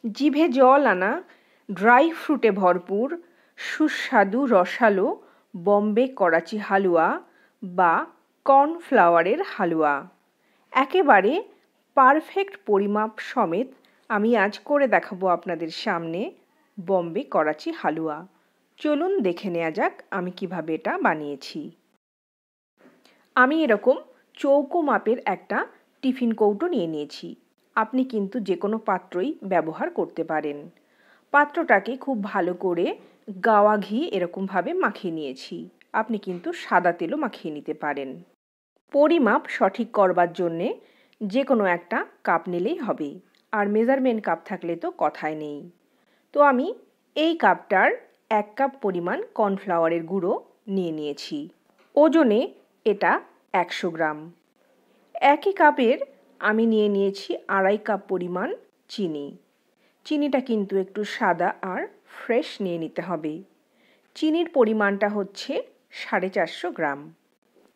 জিভে জল আনা ড্রাই ফ্রুটে ভরপুর সুস্বাদু রসালো বম্বে করাচি হালুয়া বা কর্নফ্লাওয়ারের হালুয়া একেবারে পারফেক্ট পরিমাপ সমেত আমি আজ করে দেখাবো আপনাদের সামনে বম্বে করাচি হালুয়া। চলুন দেখে নেওয়া যাক আমি কিভাবে এটা বানিয়েছি। আমি এরকম চৌকো মাপের একটা টিফিন কৌটো নিয়ে নিয়েছি। আপনি কিন্তু যে কোনো পাত্রই ব্যবহার করতে পারেন। পাত্রটাকে খুব ভালো করে গাওয়া ঘি এরকমভাবে মাখিয়ে নিয়েছি। আপনি কিন্তু সাদা তেলও মাখিয়ে নিতে পারেন। পরিমাপ সঠিক করবার জন্যে যে কোনো একটা কাপ নিলেই হবে, আর মেজারমেন্ট কাপ থাকলে তো কথাই নেই। তো আমি এই কাপটার 1 কাপ পরিমাণ কর্নফ্লাওয়ারের গুঁড়ো নিয়ে নিয়েছি। ওজনে এটা 100 গ্রাম। একই কাপের আমি নিয়ে নিয়েছি 2.5 কাপ পরিমাণ চিনি। চিনিটা কিন্তু একটু সাদা আর ফ্রেশ নিয়ে নিতে হবে। চিনির পরিমাণটা হচ্ছে 450 গ্রাম।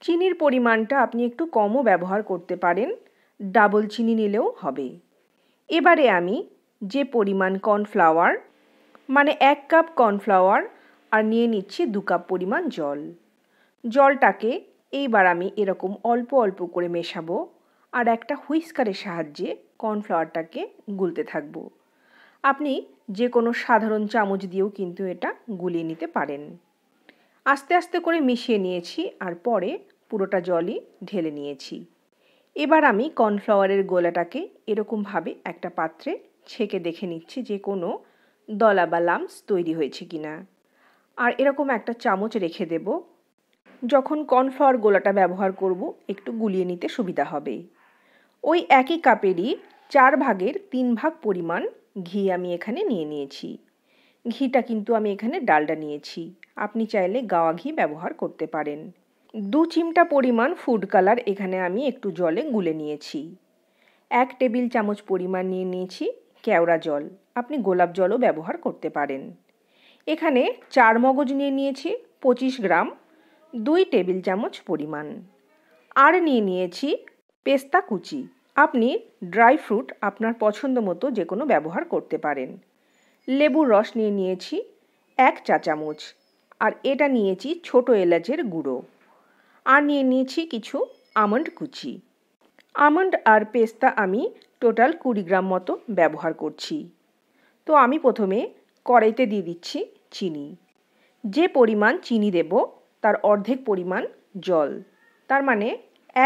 চিনির পরিমাণটা আপনি একটু কমও ব্যবহার করতে পারেন, ডাবল চিনি নিলেও হবে। এবারে আমি যে পরিমাণ কর্নফ্লাওয়ার মানে 1 কাপ কর্নফ্লাওয়ার আর নিয়ে নিচ্ছি 2 কাপ পরিমাণ জল। জলটাকে এইবার আমি এরকম অল্প অল্প করে মেশাবো আর একটা হুইস্কারের সাহায্যে কর্নফ্লাওয়ারটাকে গুলতে থাকবো। আপনি যে কোনো সাধারণ চামচ দিয়েও কিন্তু এটা গুলিয়ে নিতে পারেন। আস্তে আস্তে করে মিশিয়ে নিয়েছি আর পরে পুরোটা জলই ঢেলে নিয়েছি। এবার আমি কর্নফ্লাওয়ারের গোলাটাকে এরকমভাবে একটা পাত্রে ছেঁকে দেখে নিচ্ছি যে কোনো দলা বা লাম্পস তৈরি হয়েছে কিনা। আর এরকম একটা চামচ রেখে দেব, যখন কর্নফ্লাওয়ার গোলাটা ব্যবহার করব একটু গুলিয়ে নিতে সুবিধা হবে। ওই একই কাপেরই 4 ভাগের 3 ভাগ পরিমাণ ঘি আমি এখানে নিয়ে নিয়েছি। ঘিটা কিন্তু আমি এখানে ডালডা নিয়েছি, আপনি চাইলে গাওয়া ঘি ব্যবহার করতে পারেন। 2 চিমটা পরিমাণ ফুড কালার এখানে আমি একটু জলে গুলে নিয়েছি। 1 টেবিল চামচ পরিমাণ নিয়ে নিয়েছি কেওড়া জল, আপনি গোলাপ জলও ব্যবহার করতে পারেন। এখানে 4 মগজ নিয়ে নিয়েছি 25 গ্রাম, 2 টেবিল চামচ পরিমাণ। আর নিয়ে নিয়েছি পেস্তা কুচি, আপনি ড্রাই ফ্রুট আপনার পছন্দ মতো যে কোনো ব্যবহার করতে পারেন। লেবুর রস নিয়ে নিয়েছি 1 চা চামচ, আর এটা নিয়েছি ছোট এলাচের গুঁড়ো। আর নিয়ে নিয়েছি কিছু আমন্ড কুচি। আমন্ড আর পেস্তা আমি টোটাল 20 গ্রাম মতো ব্যবহার করছি। তো আমি প্রথমে কড়াইতে দিয়ে দিচ্ছি চিনি। যে পরিমাণ চিনি দেব তার অর্ধেক পরিমাণ জল, তার মানে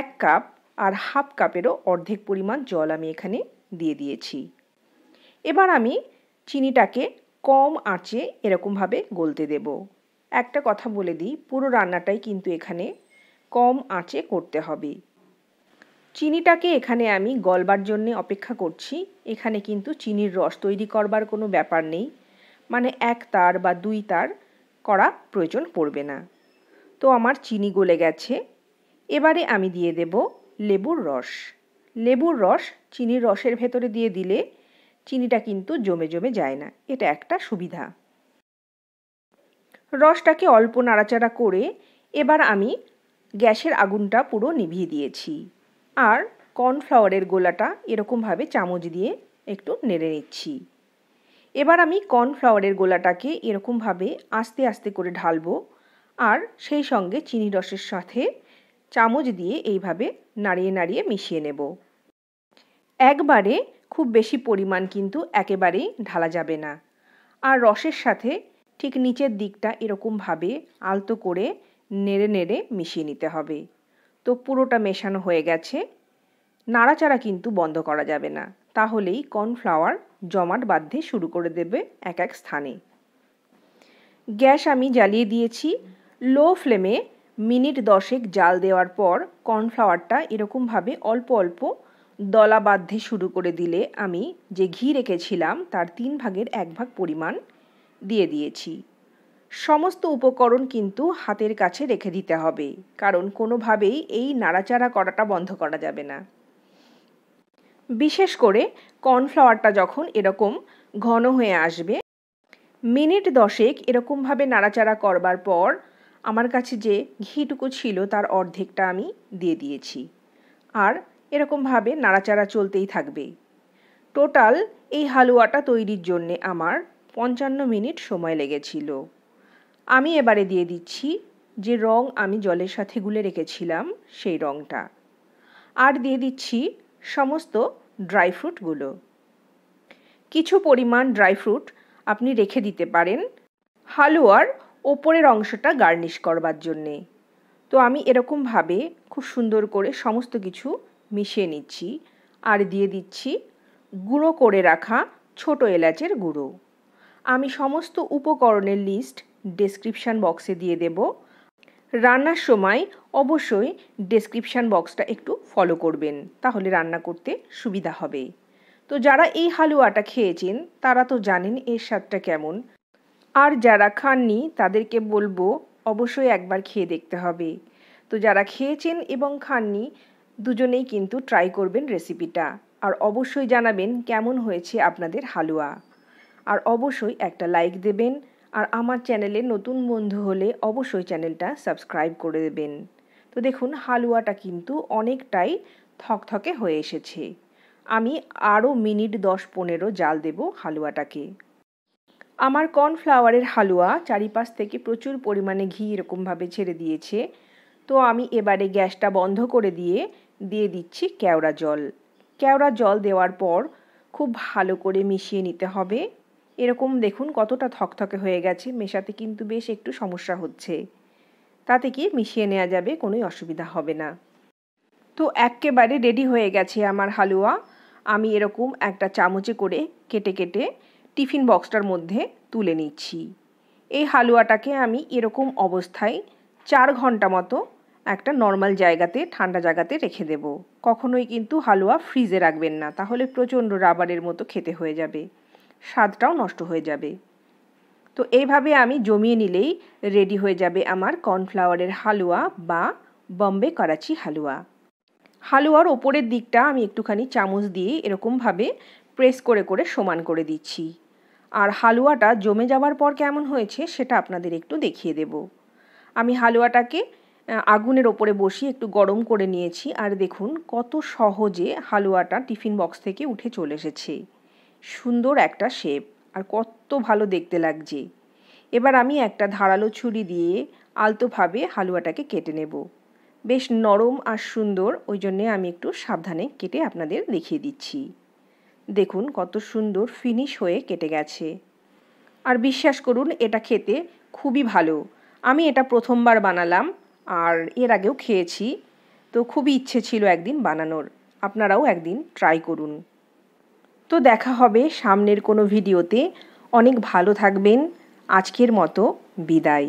1 কাপ আর হাফ কাপেরও অর্ধেক পরিমাণ জল আমি এখানে দিয়ে দিয়েছি। এবার আমি চিনিটাকে কম আঁচে এরকমভাবে গলতে দেব। একটা কথা বলে দিই, পুরো রান্নাটাই কিন্তু এখানে কম আঁচে করতে হবে। চিনিটাকে এখানে আমি গলবার জন্য অপেক্ষা করছি। এখানে কিন্তু চিনির রস তৈরি করবার কোনো ব্যাপার নেই, মানে 1 তার বা 2 তার করা প্রয়োজন পড়বে না। তো আমার চিনি গলে গেছে। এবারে আমি দিয়ে দেব লেবুর রস। লেবুর রস চিনির রসের ভেতরে দিয়ে দিলে চিনিটা কিন্তু জমে জমে যায় না, এটা একটা সুবিধা। রসটাকে অল্প নাড়াচাড়া করে এবার আমি গ্যাসের আগুনটা পুরো নিভিয়ে দিয়েছি আর কর্নফ্লাওয়ারের গোলাটা এরকমভাবে চামচ দিয়ে একটু নেড়ে নিচ্ছি। এবার আমি কর্নফ্লাওয়ারের গোলাটাকে এরকমভাবে আস্তে আস্তে করে ঢালবো আর সেই সঙ্গে চিনি রসের সাথে চামচ দিয়ে এইভাবে নাড়িয়ে নাড়িয়ে মিশিয়ে নেব। একবারে খুব বেশি পরিমাণ কিন্তু একেবারেই ঢালা যাবে না, আর রসের সাথে ঠিক নিচের দিকটা এরকমভাবে আলতো করে নেড়ে নেড়ে মিশিয়ে নিতে হবে। তো পুরোটা মেশানো হয়ে গেছে। নাড়াচাড়া কিন্তু বন্ধ করা যাবে না, তাহলেই কর্নফ্লাওয়ার জমাট বাঁধতে শুরু করে দেবে এক এক স্থানে। গ্যাস আমি জ্বালিয়ে দিয়েছি। লো ফ্লেমে মিনিট 10 জাল দেওয়ার পর কর্নফ্লাওয়ারটা এরকমভাবে অল্প অল্প দলা বাঁধতে শুরু করে দিলে আমি যে ঘি রেখেছিলাম তার 3 ভাগের 1 ভাগ পরিমাণ দিয়ে দিয়েছি। সমস্ত উপকরণ কিন্তু হাতের কাছে রেখে দিতে হবে, কারণ কোনোভাবেই এই নাড়াচাড়া করাটা বন্ধ করা যাবে না। বিশেষ করে কর্নফ্লাওয়ারটা যখন এরকম ঘন হয়ে আসবে, মিনিট 10 এরকমভাবে নাড়াচাড়া করবার পর আমার কাছে যে ঘিটুকু ছিল তার অর্ধেকটা আমি দিয়ে দিয়েছি, আর এরকমভাবে নাড়াচাড়া চলতেই থাকবে। টোটাল এই হালুয়াটা তৈরির জন্যে আমার 55 মিনিট সময় লেগেছিল। আমি এবারে দিয়ে দিচ্ছি যে রং আমি জলের সাথে গুলে রেখেছিলাম সেই রংটা, আর দিয়ে দিচ্ছি সমস্ত ড্রাই ফ্রুটগুলো। কিছু পরিমাণ ড্রাই ফ্রুট আপনি রেখে দিতে পারেন হালুয়ার ওপরের অংশটা গার্নিশ করবার জন্যে। তো আমি এরকমভাবে খুব সুন্দর করে সমস্ত কিছু মিশিয়ে নিচ্ছি, আর দিয়ে দিচ্ছি গুঁড়ো করে রাখা ছোট এলাচের গুঁড়ো। আমি সমস্ত উপকরণের লিস্ট ডেসক্রিপশান বক্সে দিয়ে দেব। রান্নার সময় অবশ্যই ডেসক্রিপশান বক্সটা একটু ফলো করবেন, তাহলে রান্না করতে সুবিধা হবে। তো যারা এই হালুয়াটা খেয়েছেন তারা তো জানেন এর স্বাদটা কেমন, আর যারা খাননি তাদেরকে বলবো অবশ্যই একবার খেয়ে দেখতে হবে। তো যারা খেয়েছেন এবং খাননি দুজনেই কিন্তু ট্রাই করবেন রেসিপিটা, আর অবশ্যই জানাবেন কেমন হয়েছে আপনাদের হালুয়া। আর অবশ্যই একটা লাইক দেবেন, আর আমার চ্যানেলে নতুন বন্ধু হলে অবশ্যই চ্যানেলটা সাবস্ক্রাইব করে দেবেন। তো দেখুন হালুয়াটা কিন্তু অনেকটাই থকথকে হয়ে এসেছে। আমি আরও মিনিট 10-15 জাল দেব হালুয়াটাকে। আমার কর্নফ্লাওয়ারের হালুয়া চারিপাশ থেকে প্রচুর পরিমাণে ঘি এরকমভাবে ছেড়ে দিয়েছে। তো আমি এবারে গ্যাসটা বন্ধ করে দিয়ে দিচ্ছি কেওড়া জল। কেওড়া জল দেওয়ার পর খুব ভালো করে মিশিয়ে নিতে হবে। এরকম দেখুন কতটা থকথকে হয়ে গেছে, মেশাতে কিন্তু বেশ একটু সমস্যা হচ্ছে। তাতে কি মিশিয়ে নেওয়া যাবে, কোনোই অসুবিধা হবে না। তো একেবারে রেডি হয়ে গেছে আমার হালুয়া। আমি এরকম একটা চামচে করে কেটে কেটে টিফিন বক্সটার মধ্যে তুলে নিচ্ছি। এই হালুয়াটাকে আমি এরকম অবস্থায় 4 ঘন্টা মতো একটা নর্মাল জায়গাতে, ঠান্ডা জায়গাতে রেখে দেব। কখনোই কিন্তু হালুয়া ফ্রিজে রাখবেন না, তাহলে প্রচণ্ড রাবারের মতো খেতে হয়ে যাবে, স্বাদটাও নষ্ট হয়ে যাবে। তো এইভাবে আমি জমিয়ে নিলেই রেডি হয়ে যাবে আমার কর্নফ্লাওয়ারের হালুয়া বা বম্বে করাচি হালুয়া। হালুয়ার ওপরের দিকটা আমি একটুখানি চামচ দিয়ে এরকমভাবে প্রেস করে করে সমান করে দিচ্ছি, আর হালুয়াটা জমে যাওয়ার পর কেমন হয়েছে সেটা আপনাদের একটু দেখিয়ে দেব। আমি হালুয়াটাকে আগুনের ওপরে বসিয়ে একটু গরম করে নিয়েছি, আর দেখুন কত সহজে হালুয়াটা টিফিন বক্স থেকে উঠে চলে এসেছে। সুন্দর একটা শেপ, আর কত ভালো দেখতে লাগছে। এবার আমি একটা ধারালো ছুরি দিয়ে আলতোভাবে হালুয়াটাকে কেটে নেব। বেশ নরম আর সুন্দর, ওই জন্যে আমি একটু সাবধানে কেটে আপনাদের দেখিয়ে দিচ্ছি। দেখুন কত সুন্দর ফিনিশ হয়ে কেটে গেছে। আর বিশ্বাস করুন এটা খেতে খুবই ভালো। আমি এটা প্রথমবার বানালাম, আর এর আগেও খেয়েছি। তো খুবই ইচ্ছে ছিল একদিন বানানোর, আপনারাও একদিন ট্রাই করুন। তো দেখা হবে সামনের কোনো ভিডিওতে। অনেক ভালো থাকবেন। আজকের মতো বিদায়।